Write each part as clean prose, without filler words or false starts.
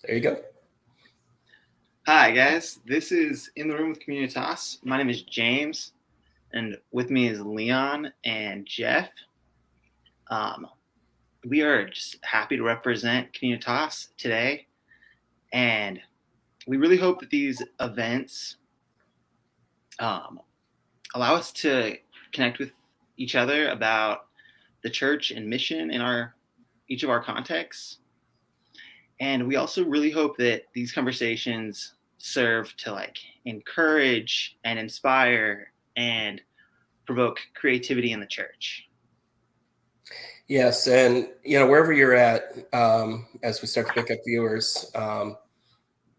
There you go. Hi, guys. This is In the Room with Communitas. My name is James, and with me is Leon and Jeff. We are just happy to represent Communitas today, and we really hope that these events allow us to connect with each other about the church and mission in each of our contexts. And we also really hope that these conversations serve to encourage and inspire and provoke creativity in the church. Yes, and wherever you're at, as we start to pick up viewers,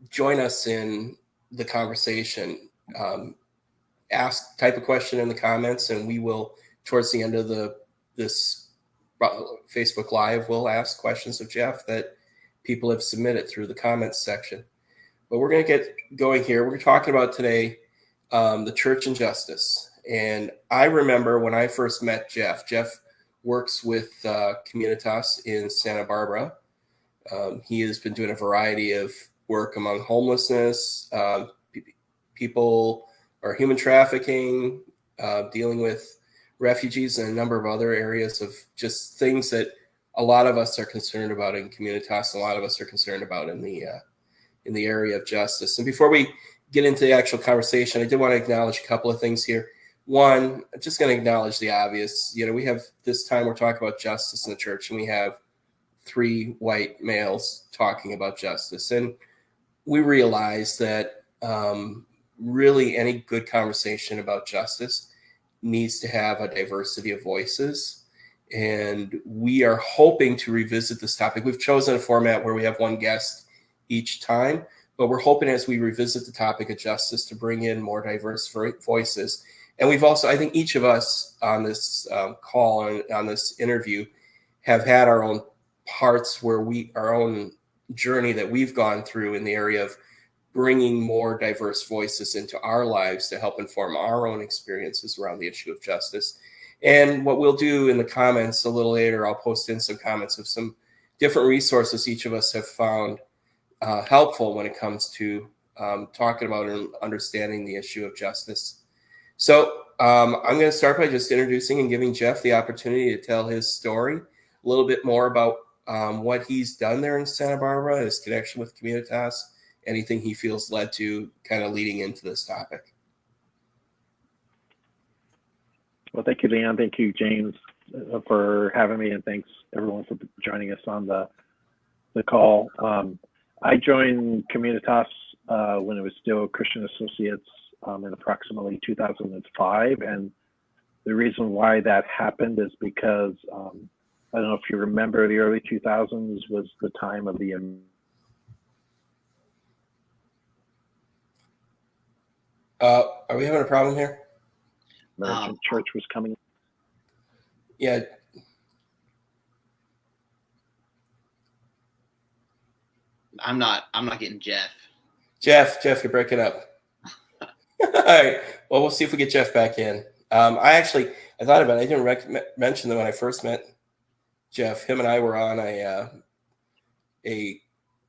join us in the conversation. Type a question in the comments, and we will, towards the end of this Facebook Live, we'll ask questions of Jeff that people have submitted through the comments section. But we're going to get going here. We're talking about today the church and justice. And I remember when I first met Jeff. Jeff works with Communitas in Santa Barbara. He has been doing a variety of work among homelessness, people or human trafficking, dealing with refugees, and a number of other areas of just things that a lot of us are concerned about in Communitas, and a lot of us are concerned about in the area of justice. And before we get into the actual conversation, I did want to acknowledge a couple of things here. One, I'm just going to acknowledge the obvious. We have this time we're talking about justice in the church, and we have 3 white males talking about justice. And we realize that really any good conversation about justice needs to have a diversity of voices. And we are hoping to revisit this topic. We've chosen a format where we have one guest each time, but we're hoping as we revisit the topic of justice to bring in more diverse voices. And we've also, I think each of us on this call and on this interview have had our own parts where our own journey that we've gone through in the area of bringing more diverse voices into our lives to help inform our own experiences around the issue of justice. And what we'll do in the comments a little later, I'll post in some comments of some different resources each of us have found helpful when it comes to talking about and understanding the issue of justice. So I'm going to start by just introducing and giving Jeff the opportunity to tell his story, a little bit more about what he's done there in Santa Barbara, his connection with Communitas, anything he feels led to kind of leading into this topic. Well, thank you, Leon. Thank you, James, for having me, and thanks everyone for joining us on the call. I joined Communitas when it was still Christian Associates in approximately 2005, and the reason why that happened is because I don't know if you remember, the early 2000s was the time of the are we having a problem here? American church was coming. Yeah. I'm not getting Jeff. Jeff, you're breaking up. All right. Well, we'll see if we get Jeff back in. I thought about it. I didn't mention that when I first met Jeff, him and I were on a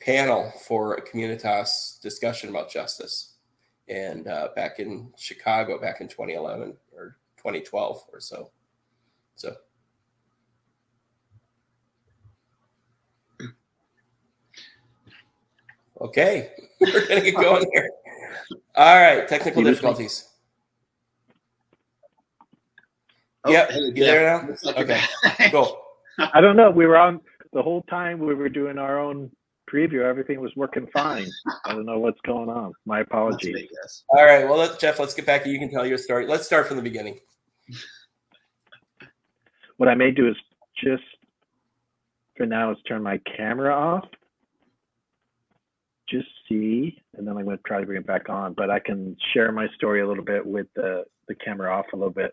panel for a Communitas discussion about justice. And back in Chicago, back in 2011 or 2012 or so. Okay, we're going to get going here. All right, technical difficulties. Yep, you there now? Okay, cool. I don't know. We were on the whole time. We were doing our own preview. Everything was working fine. I don't know what's going on. My apologies. All right, well, Jeff, let's get back. You can tell your story. Let's start from the beginning. What I may do is just for now is turn my camera off. Just see, and then I'm going to try to bring it back on, but I can share my story a little bit with the camera off a little bit.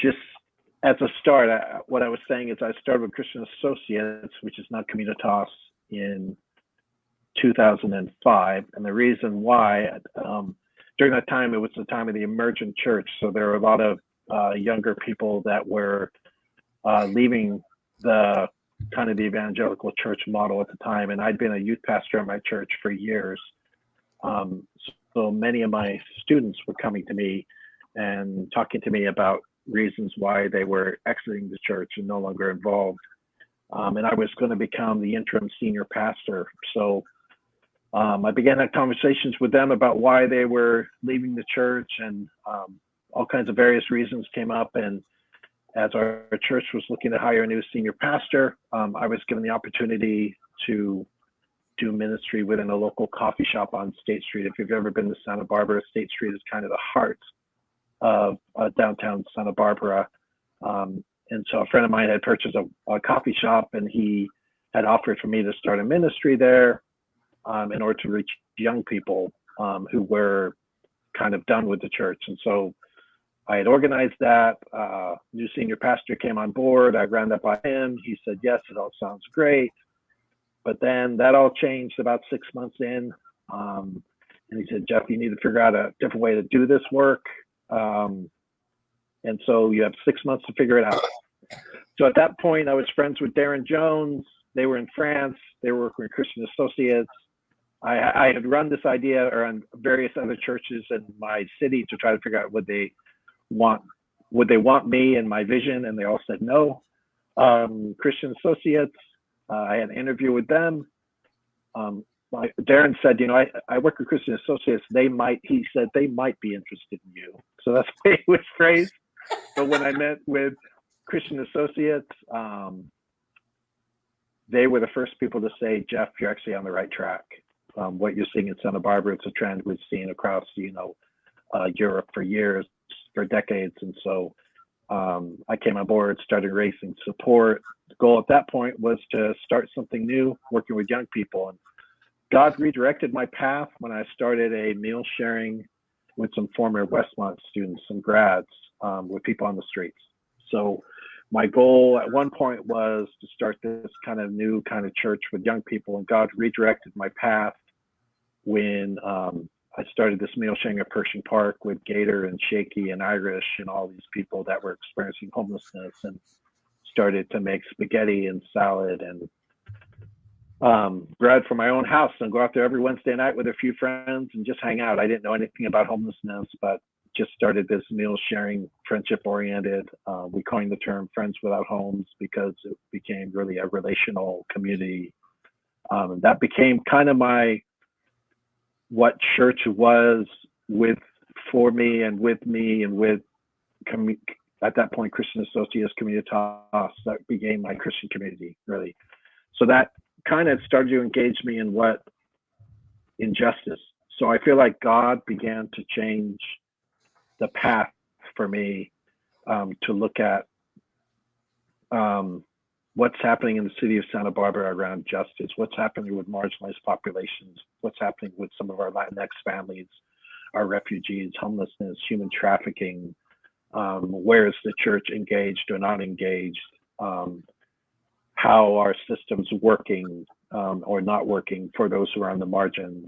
Just as a start, what I was saying is I started with Christian Associates, which is now Communitas, in 2005. And the reason why, during that time, it was the time of the emergent church. So there were a lot of younger people that were leaving the kind of the evangelical church model at the time, and I'd been a youth pastor at my church for years. So many of my students were coming to me and talking to me about reasons why they were exiting the church and no longer involved. And I was going to become the interim senior pastor. So I began to have conversations with them about why they were leaving the church, and all kinds of various reasons came up. And as our church was looking to hire a new senior pastor, I was given the opportunity to do ministry within a local coffee shop on State Street. If you've ever been to Santa Barbara, State Street is kind of the heart of downtown Santa Barbara. And so a friend of mine had purchased a coffee shop, and he had offered for me to start a ministry there in order to reach young people who were kind of done with the church. And so I had organized that. New senior pastor came on board. I ran that by him. He said, yes, it all sounds great. But then that all changed about 6 months in. And he said, Jeff, you need to figure out a different way to do this work. And so you have 6 months to figure it out. So at that point, I was friends with Darren Jones. They were in France. They were working with Christian Associates. I had run this idea around various other churches in my city to try to figure out would they want me and my vision, and they all said no. Christian Associates, I had an interview with them. Darren said, I work with Christian Associates. He said they might be interested in you. So that's the way it was phrased. But when I met with Christian Associates, they were the first people to say, Jeff, you're actually on the right track. What you're seeing in Santa Barbara, it's a trend we've seen across, Europe for years, for decades. And so I came on board, started raising support. The goal at that point was to start something new, working with young people. And God redirected my path when I started a meal sharing with some former Westmont students and grads with people on the streets. So my goal at one point was to start this kind of new kind of church with young people, and God redirected my path when I started this meal sharing at Pershing Park with Gator and Shaky and Irish and all these people that were experiencing homelessness, and started to make spaghetti and salad and bread from my own house and go out there every Wednesday night with a few friends and just hang out. I didn't know anything about homelessness, but just started this meal sharing, friendship oriented. We coined the term Friends Without Homes because it became really a relational community. That became kind of what church was for me and with at that point, Christian Associates, Communitas. That became my Christian community, really. So that kind of started to engage me in justice. So I feel like God began to change the path for me to look at what's happening in the city of Santa Barbara around justice, what's happening with marginalized populations, what's happening with some of our Latinx families, our refugees, homelessness, human trafficking, where is the church engaged or not engaged, how are systems working or not working for those who are on the margins.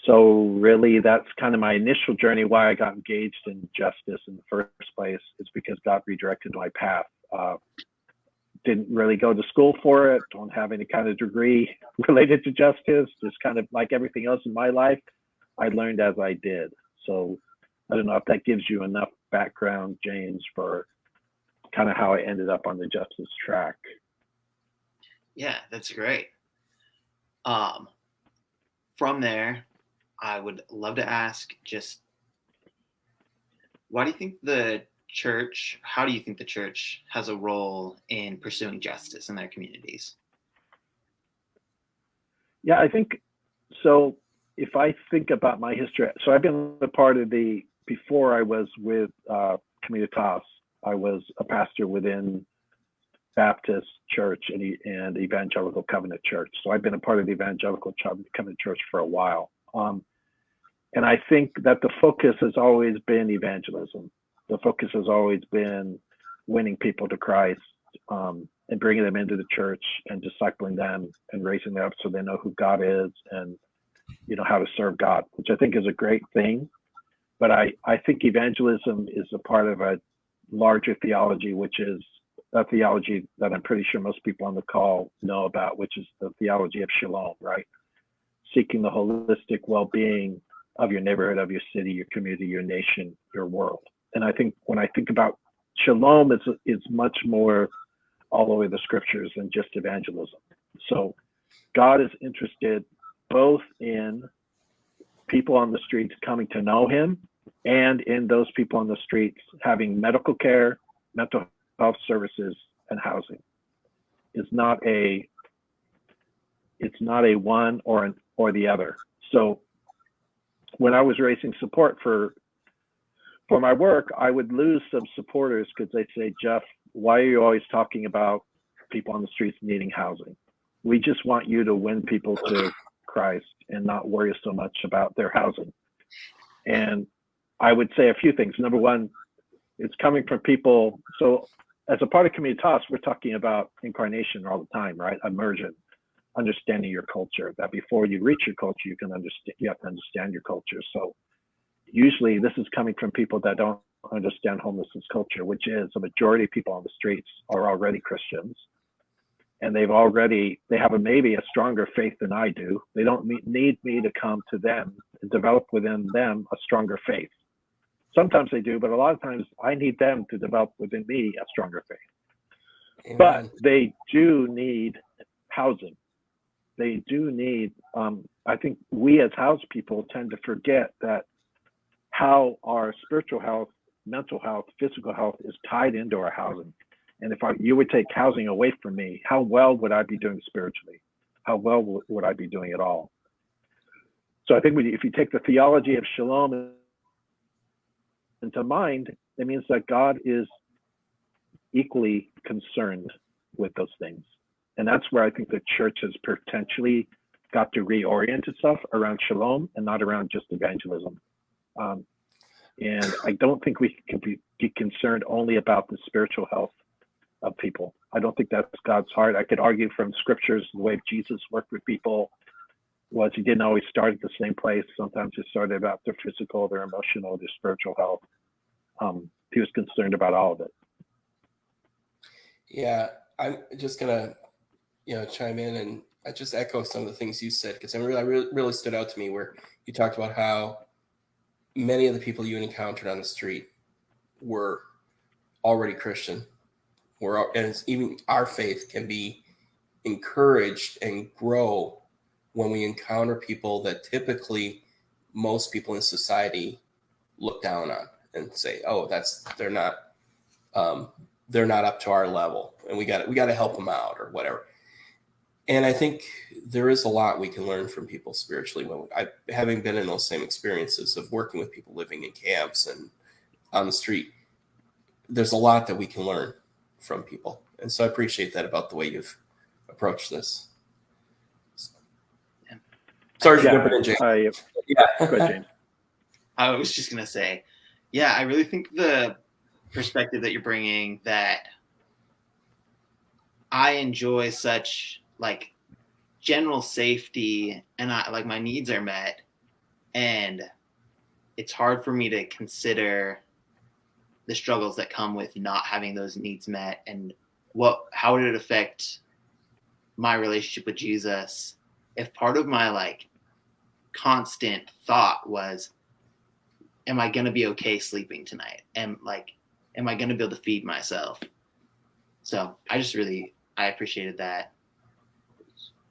So really, that's kind of my initial journey. Why I got engaged in justice in the first place is because God redirected my path. Didn't really go to school for it. Don't have any kind of degree related to justice. Just kind of like everything else in my life, I learned as I did. So I don't know if that gives you enough background, James, for kind of how I ended up on the justice track. Yeah, that's great. From there, I would love to ask just, how do you think the church has a role in pursuing justice in their communities? Yeah, I think so. If I think about my history, so I've been a part of before I was with Communitas, I was a pastor within Baptist Church and Evangelical Covenant Church. So I've been a part of the Evangelical Covenant Church for a while. And I think that the focus has always been evangelism. The focus has always been winning people to Christ and bringing them into the church and discipling them and raising them up so they know who God is and how to serve God, which I think is a great thing. But I think evangelism is a part of a larger theology, which is a theology that I'm pretty sure most people on the call know about, which is the theology of shalom, right? Seeking the holistic well-being of your neighborhood, of your city, your community, your nation, your world. And I think when I think about shalom, it's much more all over the scriptures than just evangelism. So God is interested both in people on the streets coming to know him and in those people on the streets having medical care, mental health services, and housing. It's not a one or the other. So when I was raising support for my work, I would lose some supporters because they'd say, Jeff, why are you always talking about people on the streets needing housing? We just want you to win people to Christ and not worry so much about their housing. And I would say a few things. Number one, it's coming from people. So as a part of Communitas, we're talking about incarnation all the time, right? Immersion, understanding your culture, that before you reach your culture, you have to understand your culture. So usually this is coming from people that don't understand homelessness culture, which is a majority of people on the streets are already Christians. And they have maybe a stronger faith than I do. They don't need me to come to them and develop within them a stronger faith. Sometimes they do, but a lot of times I need them to develop within me a stronger faith. Amen. But they do need housing. They do need, I think we as house people tend to forget that how our spiritual health, mental health, physical health is tied into our housing. And if you would take housing away from me, how well would I be doing spiritually? How well would I be doing at all? So I think if you take the theology of shalom into mind, it means that God is equally concerned with those things. And that's where I think the church has potentially got to reorient itself around shalom and not around just evangelism. And I don't think we can be concerned only about the spiritual health of people. I don't think that's God's heart. I could argue from scriptures, the way Jesus worked with people was he didn't always start at the same place. Sometimes he started about their physical, their emotional, their spiritual health. He was concerned about all of it. Yeah, I'm just gonna, chime in and I just echo some of the things you said, because really stood out to me where you talked about how many of the people you encountered on the street were already Christian. And even our faith can be encouraged and grow when we encounter people that typically most people in society look down on and say, "Oh, they're not up to our level, and we got to help them out or whatever." And I think there is a lot we can learn from people spiritually. Having been in those same experiences of working with people living in camps and on the street, there's a lot that we can learn from people. And so I appreciate that about the way you've approached this. Sorry for jumping in, James. Go ahead, James. I was just going to say, I really think the perspective that you're bringing, that I enjoy such like general safety and my needs are met, and it's hard for me to consider the struggles that come with not having those needs met, and how would it affect my relationship with Jesus if part of my constant thought was, am I going to be okay sleeping tonight? And am I going to be able to feed myself? So I appreciated that.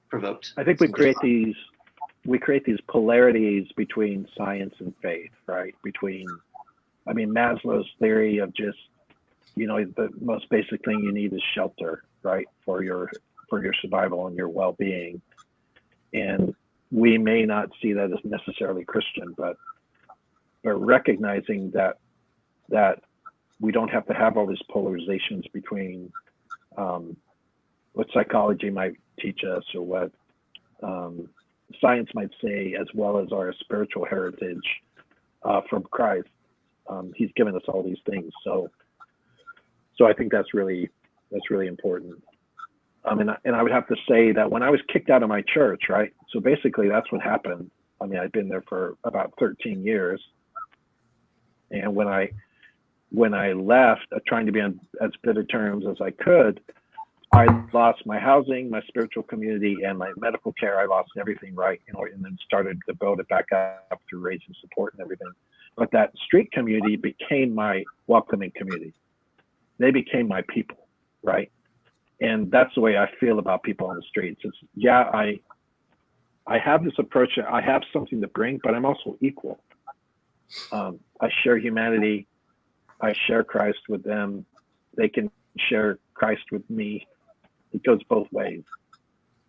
Provoked. I think we create these polarities between science and faith, right? Maslow's theory of just, the most basic thing you need is shelter, right? For your survival and your well-being. And we may not see that as necessarily Christian, but recognizing that we don't have to have all these polarizations between what psychology might teach us or what science might say, as well as our spiritual heritage from Christ. He's given us all these things. So I think that's really important. And I would have to say that when I was kicked out of my church, right? So basically that's what happened. I'd been there for about 13 years. And when I when I left, trying to be on as better terms as I could, I lost my housing, my spiritual community, and my medical care. I lost everything, right? And then started to build it back up through raising support and everything. But that street community became my welcoming community. They became my people, right? And that's the way I feel about people on the streets. It's, yeah, I have this approach. I have something to bring, but I'm also equal. I share humanity. I share Christ with them. They can share Christ with me. It goes both ways.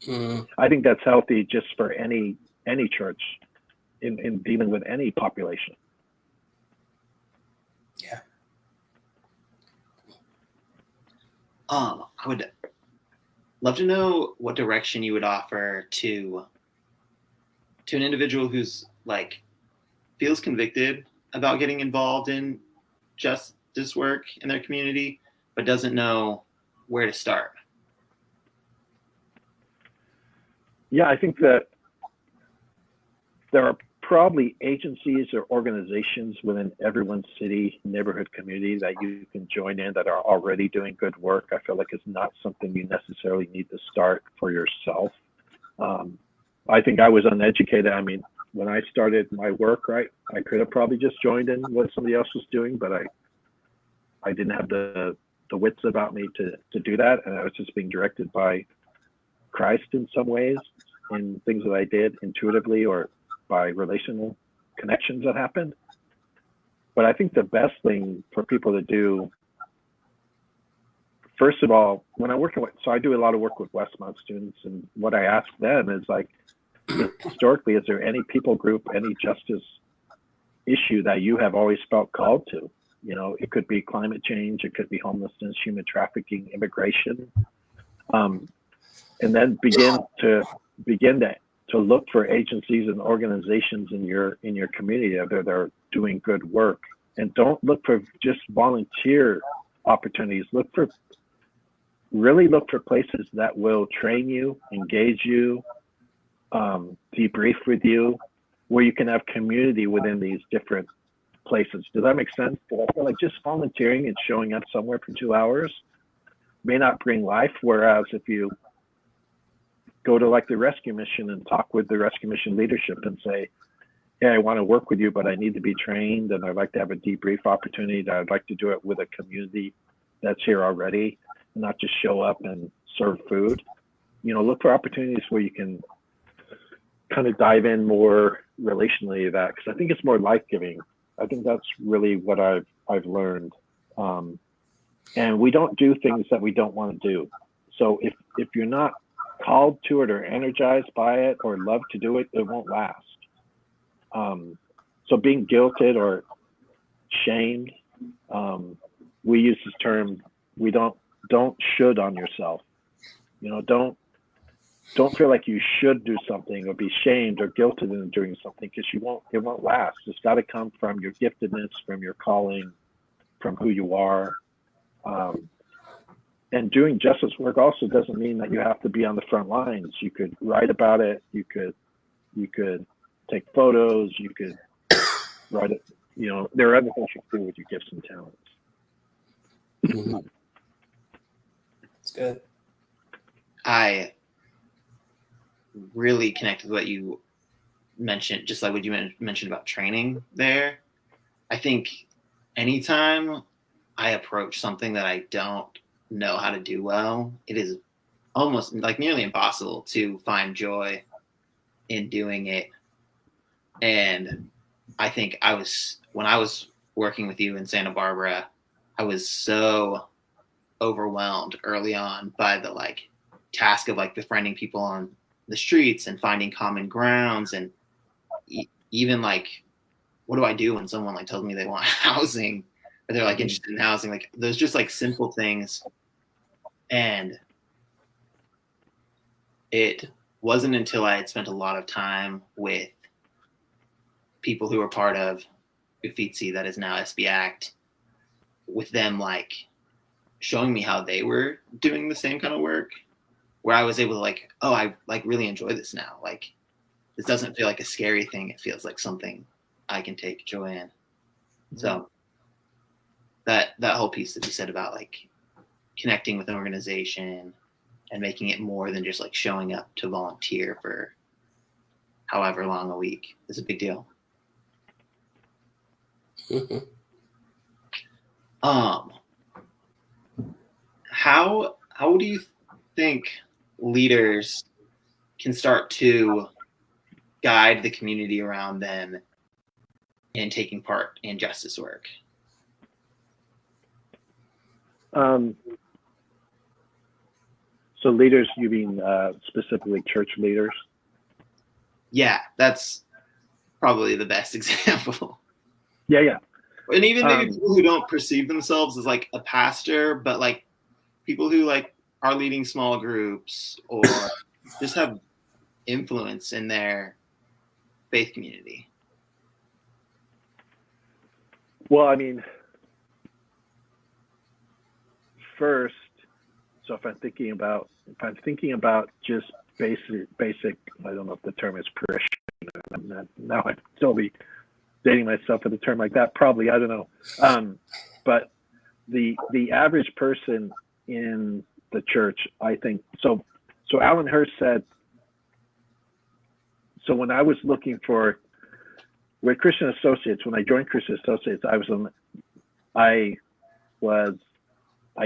I think that's healthy just for any church in dealing with any population. Yeah. I would love to know what direction you would offer to an individual who's like feels convicted about getting involved in justice work in their community, but doesn't know where to start. Yeah, I think that there are probably agencies or organizations within everyone's city, neighborhood community that you can join in that are already doing good work. I feel like it's not something you necessarily need to start for yourself. I think I was uneducated. I mean, when I started my work, right, I could have probably just joined in what somebody else was doing, but I didn't have the wits about me to do that. And I was just being directed by Christ in some ways, in things that I did intuitively or by relational connections that happened. But I think the best thing for people to do, first of all, when I work with, so I do a lot of work with Westmont students, and what I ask them is like, historically, is there any people group, any justice issue that you have always felt called to? You know, it could be climate change, it could be homelessness, human trafficking, immigration, and then begin to look for agencies and organizations in your community that are doing good work, and don't look for just volunteer opportunities. Really look for places that will train you, engage you, debrief with you, where you can have community within these different places. Does that make sense? Because I feel like just volunteering and showing up somewhere for 2 hours may not bring life, whereas if you go to like the rescue mission and talk with the rescue mission leadership and say, hey, I want to work with you, but I need to be trained, and I'd like to have a debrief opportunity. I'd like to do it with a community that's here already, and not just show up and serve food. You know, look for opportunities where you can kind of dive in more relationally to that, because I think it's more life-giving. I think that's really what I've learned. And we don't do things that we don't want to do. So if you're not called to it or energized by it or love to do it, it won't last. So being guilted or shamed, we use this term, we don't should on yourself. You know, don't feel like you should do something or be shamed or guilted into doing something, because it won't last. It's got to come from your giftedness, from your calling, from who you are. And doing justice work also doesn't mean that you have to be on the front lines. You could write about it. You could take photos. You could write it. You know, there are other things you can do with your gifts and talents. Mm-hmm. That's good. I really connect with what you mentioned, just like what you mentioned about training there. I think anytime I approach something that I don't know how to do well, it is almost like nearly impossible to find joy in doing it. And I think when I was working with you in Santa Barbara, I was so overwhelmed early on by the like task of like befriending people on the streets and finding common grounds, and even like, what do I do when someone like tells me they want housing, or they're like interested in housing? Like those just like simple things. And it wasn't until I had spent a lot of time with people who were part of Uffizi, that is now SB Act, with them like showing me how they were doing the same kind of work, where I was able to like, oh, I like really enjoy this now. Like this doesn't feel like a scary thing. It feels like something I can take joy in. So that whole piece that you said about like connecting with an organization and making it more than just like showing up to volunteer for however long a week is a big deal. Mhm. How do you think leaders can start to guide the community around them in taking part in justice work? So leaders, you mean specifically church leaders? Yeah, that's probably the best example. Yeah. And even maybe people who don't perceive themselves as like a pastor, but like people who like are leading small groups or just have influence in their faith community. Well, I mean, first, so if I'm thinking about just basic, I don't know if the term is parishioner. Now I'm totally dating myself with a term like that. Probably, I don't know. But the average person in the church, I think. So Alan Hirsch said. So when I was looking for with Christian Associates, when I joined Christian Associates, I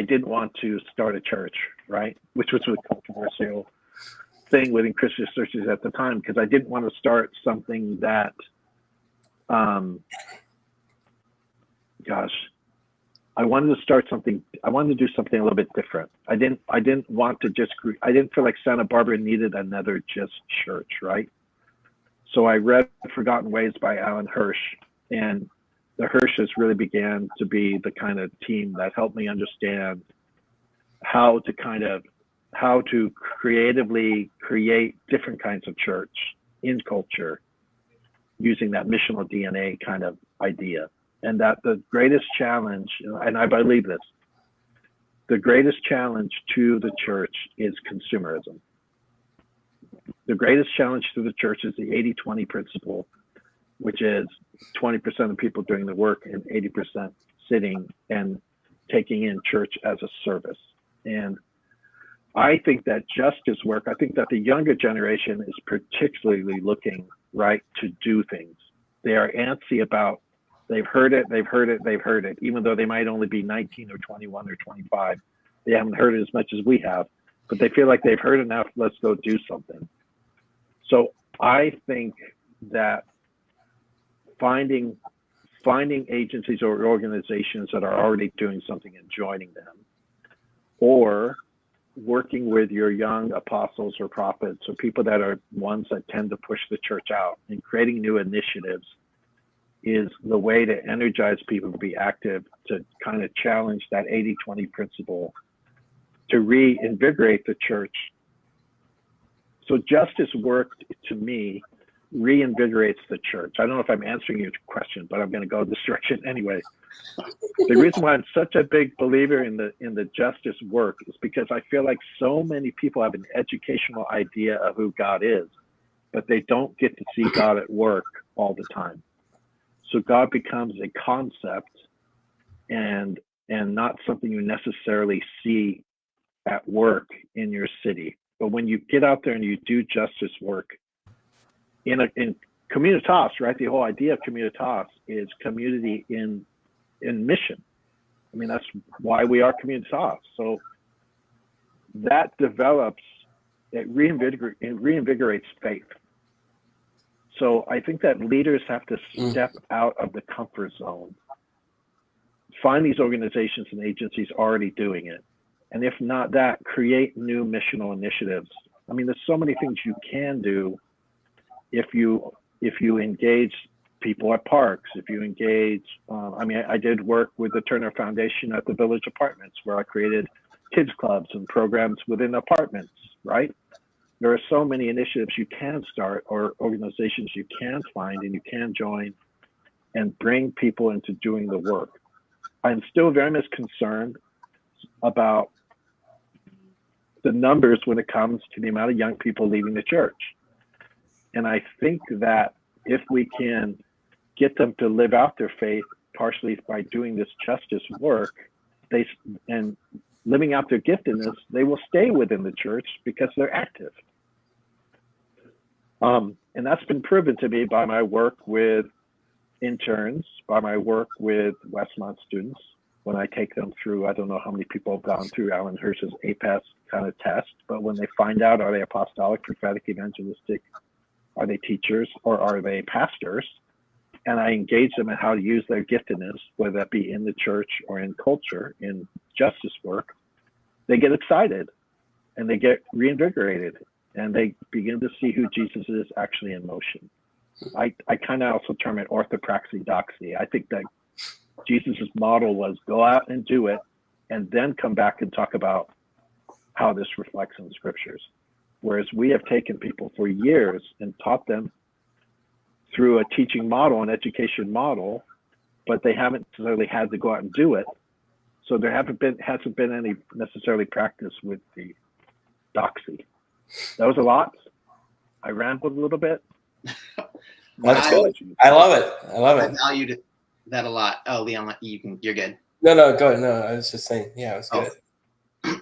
didn't want to start a church, right? Which was a controversial thing within Christian Associates at the time, because I didn't want to start something that, I wanted to start something. I wanted to do something a little bit different. I didn't want to I didn't feel like Santa Barbara needed another just church, right? So I read Forgotten Ways by Alan Hirsch, and the Hirsches really began to be the kind of team that helped me understand how to creatively create different kinds of church in culture using that missional DNA kind of idea. And that the greatest challenge, and I believe this, the greatest challenge to the church is consumerism. The greatest challenge to the church is the 80-20 principle, which is 20% of people doing the work and 80% sitting and taking in church as a service. And I think that justice work, I think that the younger generation is particularly looking, right, to do things. They are antsy about, they've heard it, even though they might only be 19 or 21 or 25. They haven't heard it as much as we have, but they feel like they've heard enough, let's go do something. So I think that finding agencies or organizations that are already doing something and joining them, or working with your young apostles or prophets or people that are ones that tend to push the church out and creating new initiatives is the way to energize people to be active, to kind of challenge that 80-20 principle, to reinvigorate the church. So justice work, to me, reinvigorates the church. I don't know if I'm answering your question, but I'm going to go this direction anyway. The reason why I'm such a big believer in the justice work is because I feel like so many people have an educational idea of who God is, but they don't get to see God at work all the time. So God becomes a concept and not something you necessarily see at work in your city. But when you get out there and you do justice work in Communitas, right? The whole idea of Communitas is community in mission. I mean, that's why we are Communitas. So that develops, it reinvigorates faith. So I think that leaders have to step out of the comfort zone, find these organizations and agencies already doing it. And if not that, create new missional initiatives. I mean, there's so many things you can do if you engage people at parks, if you engage, I did work with the Turner Foundation at the Village Apartments, where I created kids clubs and programs within apartments, right? There are so many initiatives you can start or organizations you can find and you can join and bring people into doing the work. I'm still very much concerned about the numbers when it comes to the amount of young people leaving the church. And I think that if we can get them to live out their faith partially by doing this justice work, and living out their giftedness, they will stay within the church because they're active. And that's been proven to me by my work with interns, by my work with Westmont students. When I take them through, I don't know how many people have gone through Alan Hirsch's APES kind of test, but when they find out, are they apostolic, prophetic, evangelistic, are they teachers, or are they pastors? And I engage them in how to use their giftedness, whether that be in the church or in culture, in justice work, they get excited and they get reinvigorated and they begin to see who Jesus is actually in motion. I kind of also term it orthopraxy doxy. I think that Jesus's model was go out and do it and then come back and talk about how this reflects in the scriptures. Whereas we have taken people for years and taught them through a teaching model, an education model, but they haven't necessarily had to go out and do it. So there hasn't been any necessarily practice with the doxy. That was a lot. I rambled a little bit. That's good. I love it. I valued that a lot. Oh, Leon, you're good. No, go ahead. No, I was just saying, yeah, it was good.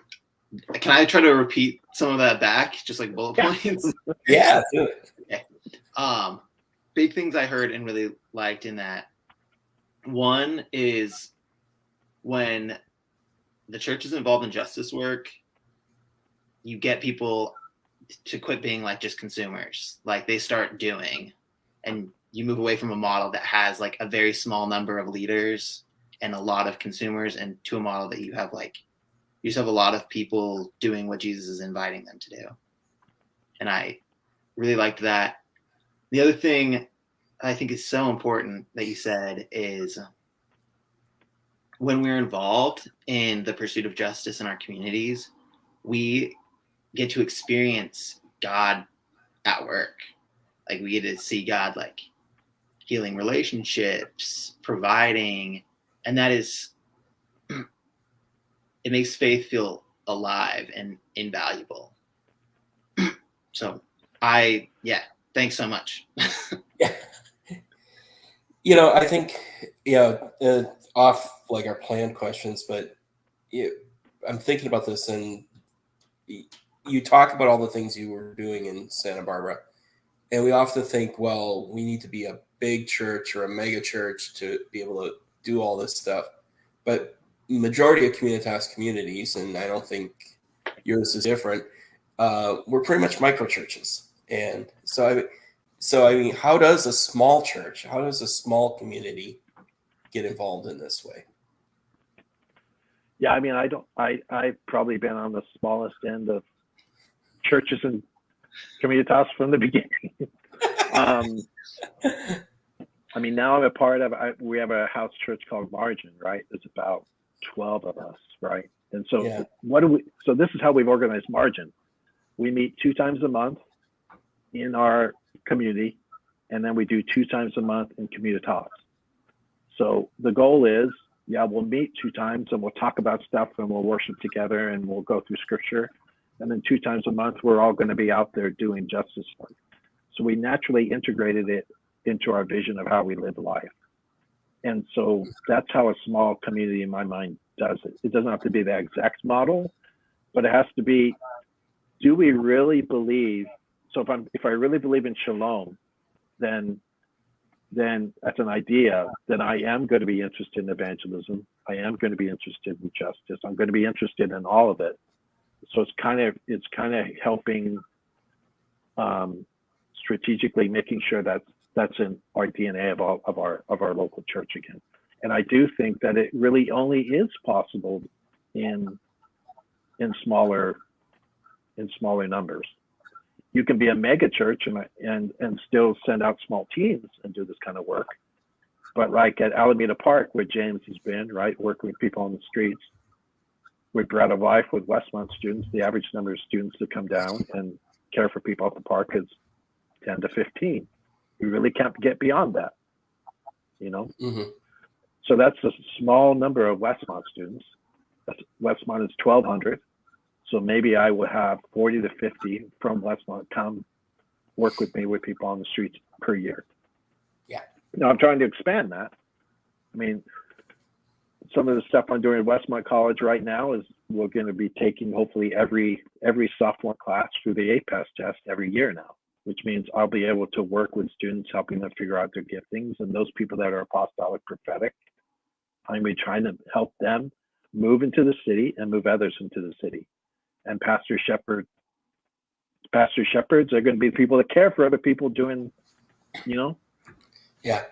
Can I try to repeat some of that back, just like bullet points? Yeah, do it. Okay. Big things I heard and really liked in that. One is when the church is involved in justice work, you get people to quit being like just consumers. Like they start doing, and you move away from a model that has like a very small number of leaders and a lot of consumers, and to a model that you have you just have a lot of people doing what Jesus is inviting them to do. And I really liked that. The other thing I think is so important that you said is when we're involved in the pursuit of justice in our communities, we get to experience God at work. Like we get to see God like healing relationships, providing, and that is, it makes faith feel alive and invaluable. So thanks so much. Yeah. I think, off like our planned questions, but I'm thinking about this, and you talk about all the things you were doing in Santa Barbara, and we often think, well, we need to be a big church or a mega church to be able to do all this stuff. But majority of Communitas communities, and I don't think yours is different, we're pretty much microchurches. And so I mean, how does a small church, how does a small community get involved in this way? Yeah, I mean, I've probably been on the smallest end of churches and Communitas from the beginning. I mean, now I'm a part of, we have a house church called Margin, right? There's about 12 of us, right? And so so this is how we've organized Margin. We meet 2 times a month in our community, and then we do 2 times a month in Communitas. So the goal is, we'll meet 2 times and we'll talk about stuff and we'll worship together and we'll go through scripture. And then 2 times a month, we're all going to be out there doing justice work. So we naturally integrated it into our vision of how we live life. And so that's how a small community in my mind does it. It doesn't have to be the exact model, but it has to be, do we really believe? So if I really believe in shalom, then that's an idea, then I am going to be interested in evangelism. I am going to be interested in justice. I'm going to be interested in all of it. So it's kind of helping strategically making sure that that's in our DNA of our local church again. And I do think that it really only is possible in smaller numbers. You can be a mega church and still send out small teams and do this kind of work. But like at Alameda Park, where James has been, right, working with people on the streets, with Bread of Life with Westmont students, the average number of students that come down and care for people at the park is 10 to 15. You really can't get beyond that, Mm-hmm. So that's a small number of Westmont students. Westmont is 1,200. So maybe I would have 40 to 50 from Westmont come work with me with people on the streets per year. Yeah. Now I'm trying to expand that, I mean, some of the stuff I'm doing at Westmont College right now is we're going to be taking hopefully every sophomore class through the APES test every year now, which means I'll be able to work with students, helping them figure out their giftings, and those people that are apostolic prophetic, I'm going to be trying to help them move into the city and move others into the city. And pastor shepherds are going to be people that care for other people doing, Yeah.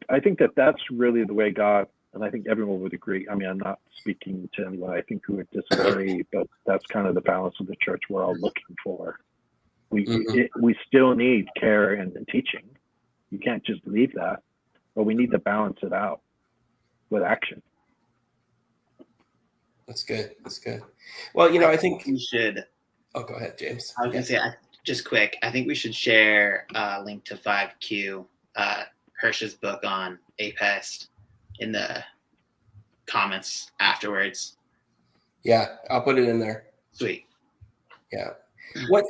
I think that's really the way God, and I think everyone would agree. I mean, I'm not speaking to anyone I think who would disagree, but that's kind of the balance of the church we're all looking for. We still need care and teaching. You can't just leave that, but we need to balance it out with action. That's good. Well, I think we should. Oh, go ahead, James. I was going to say, just quick, I think we should share a link to 5Q, Hirsch's book on APEST, in the comments afterwards. Yeah, I'll put it in there. Sweet. Yeah. When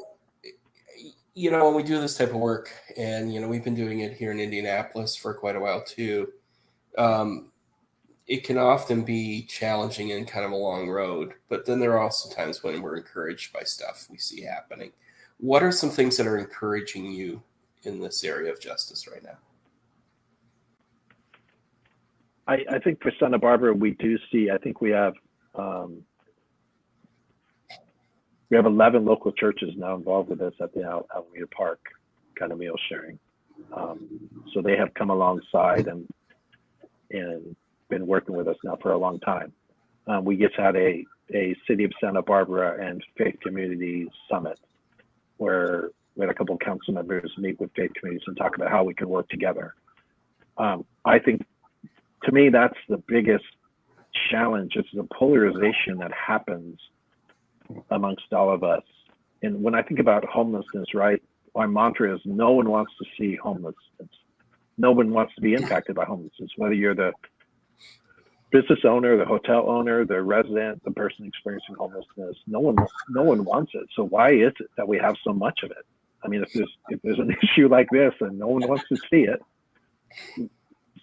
we do this type of work, and, we've been doing it here in Indianapolis for quite a while too, it can often be challenging and kind of a long road, but then there are also times when we're encouraged by stuff we see happening. What are some things that are encouraging you in this area of justice right now? I think for Santa Barbara, we do see, I think we have 11 local churches now involved with us at the Alameda Park kind of meal sharing. So they have come alongside and been working with us now for a long time. We just had a City of Santa Barbara and Faith Communities Summit where we had a couple of council members meet with faith communities and talk about how we can work together. I think, to me, that's the biggest challenge. It's the polarization that happens amongst all of us. And when I think about homelessness, right, my mantra is no one wants to see homelessness. No one wants to be impacted by homelessness, whether you're the business owner, the hotel owner, the resident, the person experiencing homelessness. No one wants it. So why is it that we have so much of it? I mean, if there's an issue like this and no one wants to see it,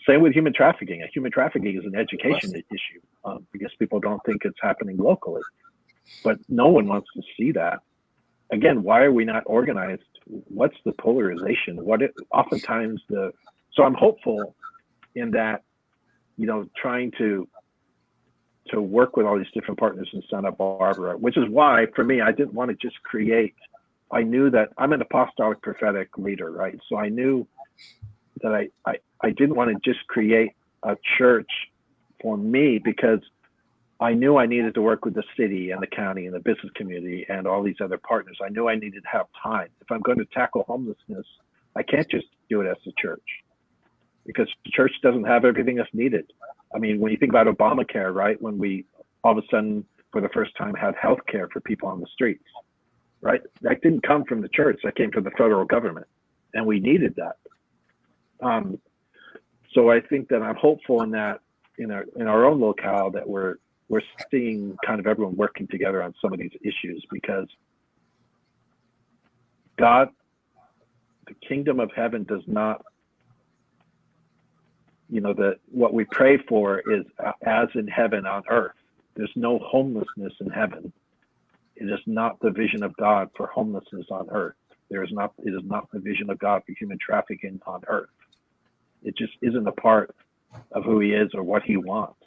same with human trafficking. Human trafficking is an education issue because people don't think it's happening locally, but no one wants to see that. Again, why are we not organized? What's the polarization? So I'm hopeful in that, trying to work with all these different partners in Santa Barbara, which is why, for me, I didn't want to just I knew that I'm an apostolic prophetic leader, right? So I knew that I didn't want to just create a church for me, because I knew I needed to work with the city and the county and the business community and all these other partners. I knew I needed to have time. If I'm going to tackle homelessness, I can't just do it as a church, because the church doesn't have everything that's needed. I mean, when you think about Obamacare, right, when we all of a sudden, for the first time, had health care for people on the streets, right? That didn't come from the church. That came from the federal government, and we needed that. So I think that I'm hopeful in that, in our own locale, that we're seeing kind of everyone working together on some of these issues, because God, the kingdom of heaven does not, what we pray for is as in heaven on earth. There's no homelessness in heaven. It is not the vision of God for homelessness on earth. It is not the vision of God for human trafficking on earth. It just isn't a part of who he is or what he wants.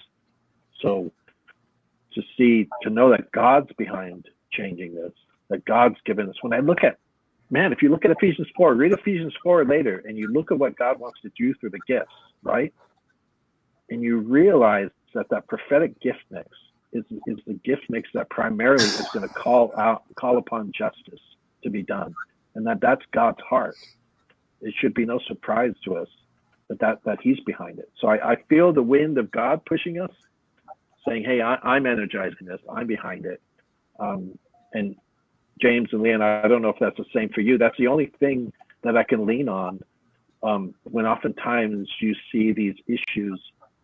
So to know that God's behind changing this, that God's given us. When I look at, if you look at Ephesians 4, read Ephesians 4 later, and you look at what God wants to do through the gifts, right? And you realize that prophetic gift mix is the gift mix that primarily is going to call upon justice to be done. And that's God's heart. It should be no surprise to us that he's behind it. So I feel the wind of God pushing us, saying, hey, I'm energizing this. I'm behind it. And James and Leon, I don't know if that's the same for you. That's the only thing that I can lean on when oftentimes you see these issues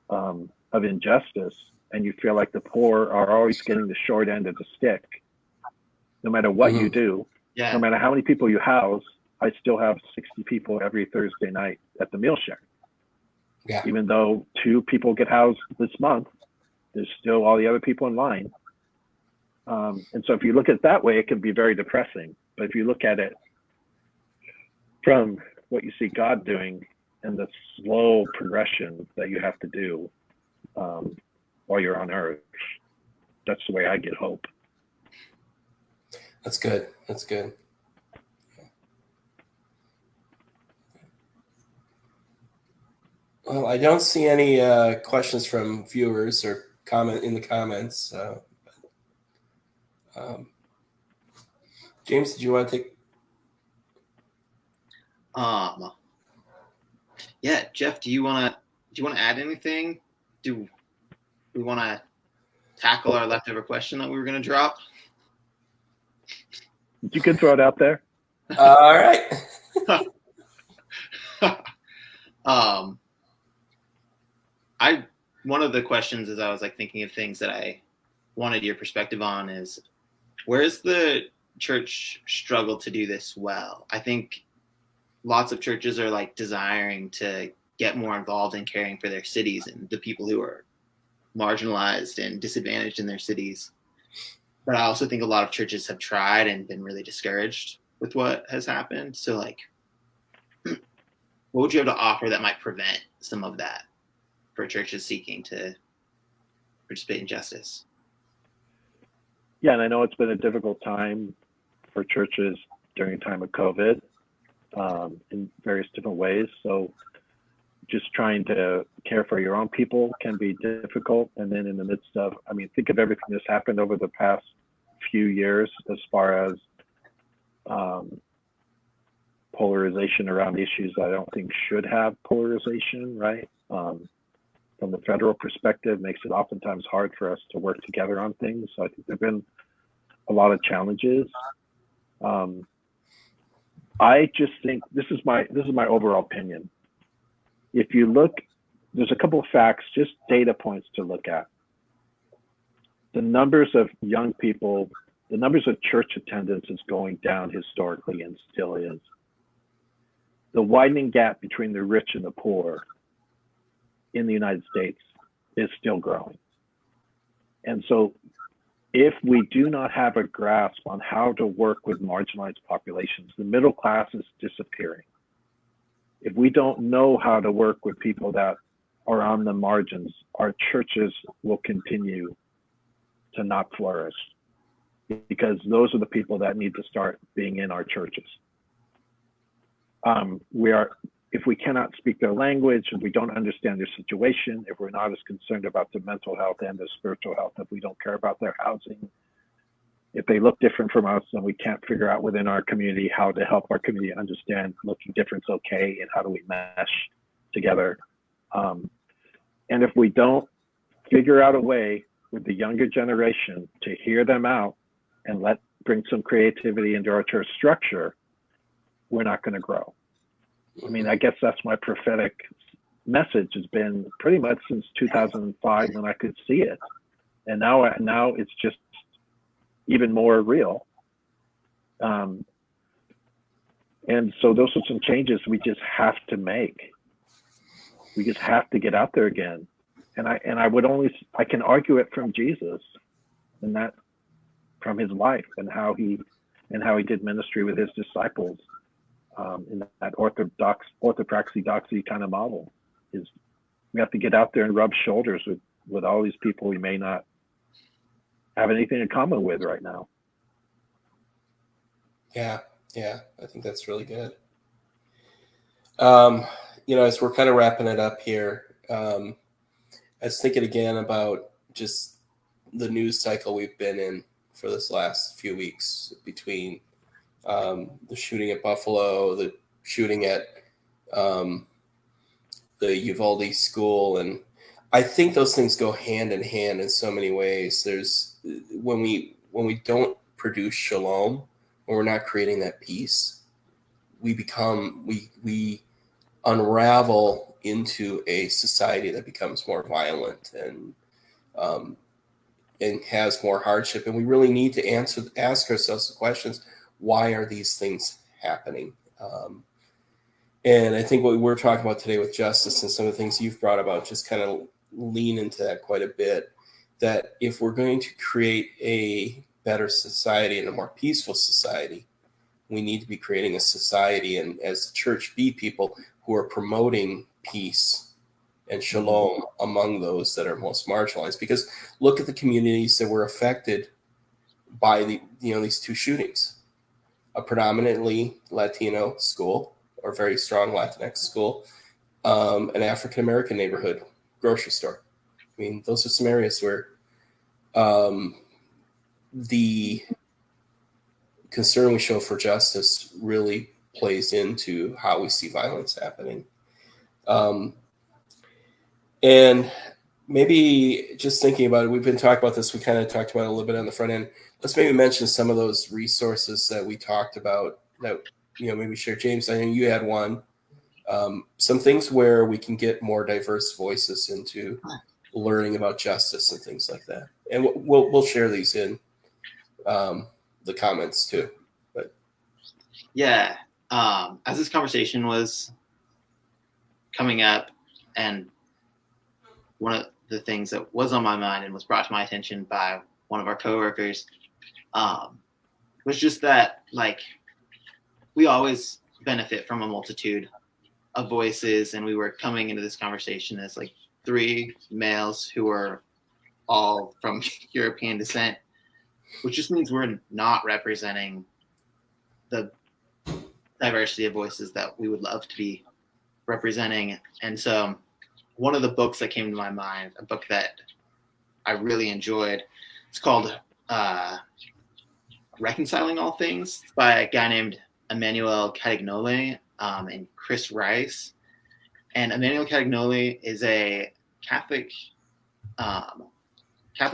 of injustice and you feel like the poor are always getting the short end of the stick. No matter what you do, no matter how many people you house, I still have 60 people every Thursday night at the meal share. Yeah. Even though 2 people get housed this month, there's still all the other people in line. And so if you look at it that way, it can be very depressing. But if you look at it from what you see God doing and the slow progression that you have to do while you're on earth, that's the way I get hope. That's good. That's good. Well, I don't see any questions from viewers or comment in the comments. James, did you want to take? Yeah, Jeff, do you want to add anything? Do we want to tackle our leftover question that we were going to drop? You can throw it out there. All right. One of the questions as I was like thinking of things that I wanted your perspective on is, where's the church struggle to do this well? I think lots of churches are like desiring to get more involved in caring for their cities and the people who are marginalized and disadvantaged in their cities. But I also think a lot of churches have tried and been really discouraged with what has happened. So like, what would you have to offer that might prevent some of that for churches seeking to participate in justice? Yeah, and I know it's been a difficult time for churches during the time of COVID in various different ways. So just trying to care for your own people can be difficult. And then in the midst of, I mean, think of everything that's happened over the past few years as far as polarization around issues I don't think should have polarization, right? From the federal perspective, makes it oftentimes hard for us to work together on things. So I think there've been a lot of challenges. I just think this is my overall opinion. If you look, there's a couple of facts, just data points to look at. The numbers of young people, the numbers of church attendance is going down historically and still is. The widening gap between the rich and the poor in the United States is still growing. And so if we do not have a grasp on how to work with marginalized populations, the middle class is disappearing. If we don't know how to work with people that are on the margins, our churches will continue to not flourish, because those are the people that need to start being in our churches. If we cannot speak their language, if we don't understand their situation, if we're not as concerned about their mental health and their spiritual health, if we don't care about their housing, if they look different from us and we can't figure out within our community how to help our community understand looking different is okay and how do we mesh together. And if we don't figure out a way with the younger generation to hear them out and bring some creativity into our church structure, we're not going to grow. I mean, I guess that's my prophetic message has been pretty much since 2005 when I could see it. And now it's just even more real. And so those are some changes we just have to make. We just have to get out there again. And I can argue it from Jesus and that from his life and how he did ministry with his disciples. In that orthopraxy doxy kind of model, is we have to get out there and rub shoulders with all these people we may not have anything in common with right now. Yeah, I think that's really good. As we're kind of wrapping it up here, I was thinking again about just the news cycle we've been in for this last few weeks between the shooting at Buffalo, the shooting at the Uvalde school. And I think those things go hand in hand in so many ways. There's when we don't produce shalom, when we're not creating that peace, we unravel into a society that becomes more violent and has more hardship. And we really need to ask ourselves the questions: why are these things happening? And I think what we're talking about today with justice and some of the things you've brought about just kind of lean into that quite a bit, that if we're going to create a better society and a more peaceful society, we need to be creating a society and as the church be people who are promoting peace and shalom among those that are most marginalized. Because look at the communities that were affected by these two shootings. A predominantly Latino school or very strong Latinx school, an African American neighborhood, grocery store. I mean, those are some areas where the concern we show for justice really plays into how we see violence happening. And maybe just thinking about it, we've been talking about this, we kind of talked about it a little bit on the front end. Let's maybe mention some of those resources that we talked about that, maybe share. James, I know you had one. Some things where we can get more diverse voices into learning about justice and things like that. And we'll share these in the comments too. But yeah, as this conversation was coming up, and one of the things that was on my mind and was brought to my attention by one of our coworkers was just that, like, we always benefit from a multitude of voices, and we were coming into this conversation as like three males who are all from European descent, which just means we're not representing the diversity of voices that we would love to be representing. And so one of the books that came to my mind, a book that I really enjoyed, it's called Reconciling All Things. It's by a guy named Emmanuel Cadignole and Chris Rice. And Emmanuel Cadignole is a Catholic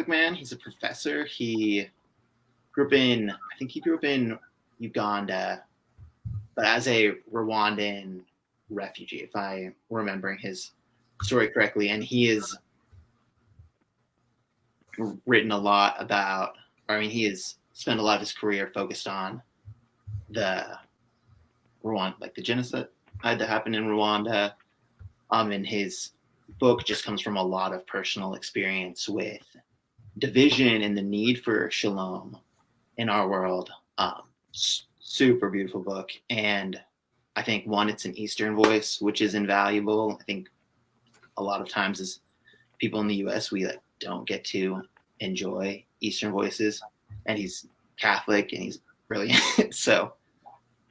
man. He's a professor. He grew up in Uganda, but as a Rwandan refugee, if I'm remembering his story correctly. And he has written a lot about, he has spent a lot of his career focused on the Rwanda, like the genocide that happened in Rwanda. And his book just comes from a lot of personal experience with division and the need for shalom in our world. Super beautiful book. And I think, one, it's an Eastern voice, which is invaluable. I think a lot of times as people in the US, we don't get to enjoy Eastern voices. And he's Catholic and he's brilliant. So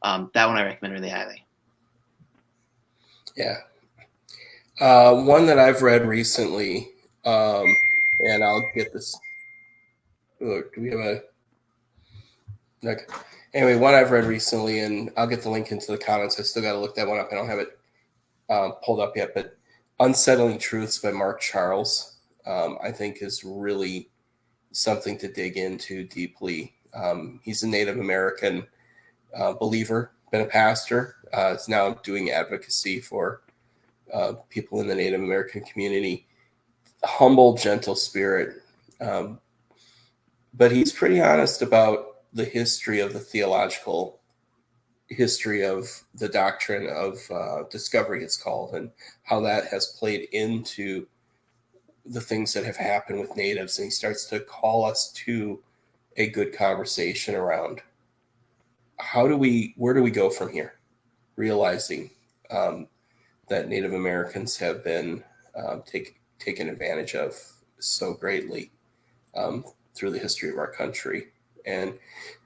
that one I recommend really highly. Yeah. One that I've read recently, and I'll get this. Do we have a? Okay. Anyway, one I've read recently, and I'll get the link into the comments. I still got to look that one up. I don't have it pulled up yet, but Unsettling Truths by Mark Charles, I think is really something to dig into deeply. He's a Native American believer, been a pastor, is now doing advocacy for people in the Native American community. Humble, gentle spirit. But he's pretty honest about the history of the theological history of the doctrine of discovery, it's called, and how that has played into the things that have happened with natives. And he starts to call us to a good conversation around where do we go from here, realizing that Native Americans have been taken advantage of so greatly through the history of our country. And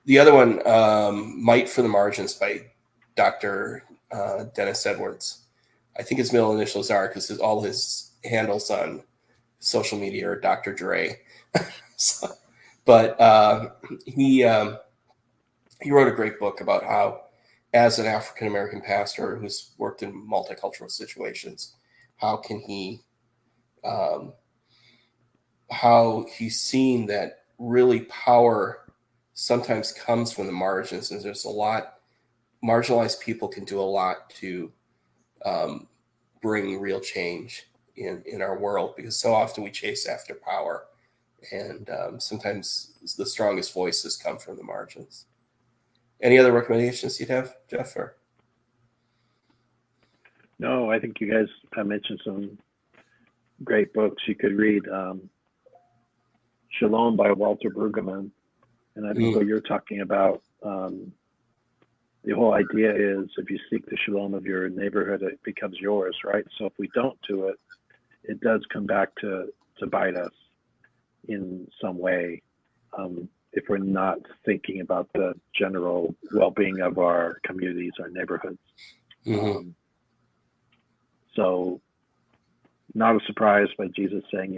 the other one, Might for the Margins by Dr. Dennis Edwards. I think his middle initials are, because all his handles on social media are Dr. Dre. But he wrote a great book about how, as an African American pastor who's worked in multicultural situations, how he's seen that really power sometimes comes from the margins, and there's a lot marginalized people can do a lot to bring real change in our world, because so often we chase after power, and sometimes the strongest voices come from the margins. Any other recommendations you'd have, Jeff? Or? No, I think you guys mentioned some great books you could read. Shalom by Walter Brueggemann. And I think what you're talking about, the whole idea is if you seek the shalom of your neighborhood, it becomes yours, right? So if we don't do it, it does come back to bite us in some way. If we're not thinking about the general well-being of our communities, our neighborhoods. So not a surprise by Jesus saying,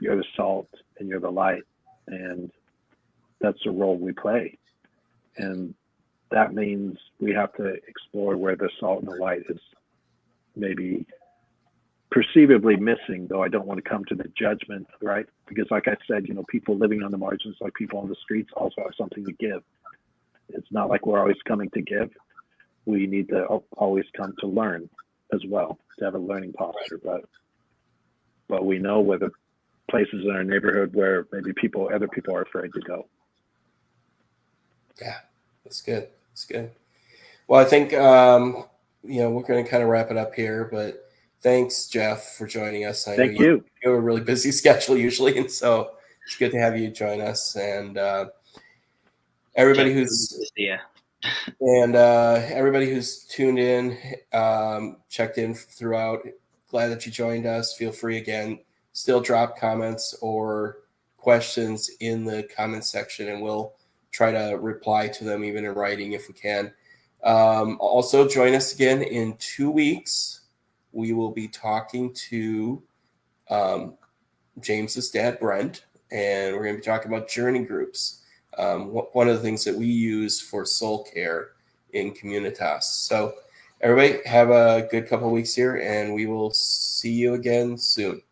you're the salt and you're the light, and that's the role we play. And that means we have to explore where the salt and the light is maybe perceivably missing, though I don't want to come to the judgment, right? Because like I said, people living on the margins, like people on the streets, also have something to give. It's not like we're always coming to give. We need to always come to learn as well, to have a learning posture. But we know where the places in our neighborhood where maybe other people are afraid to go. Yeah, that's good. That's good. Well, I think, we're going to kind of wrap it up here, but thanks, Jeff, for joining us. I Thank know you. You have a really busy schedule usually, and so it's good to have you join us. And everybody everybody who's tuned in, checked in throughout, glad that you joined us. Feel free again, still drop comments or questions in the comment section, and we'll try to reply to them even in writing if we can. Also, join us again in 2 weeks. We will be talking to James's dad, Brent, and we're going to be talking about journey groups. One of the things that we use for soul care in Communitas. So everybody have a good couple of weeks here, and we will see you again soon.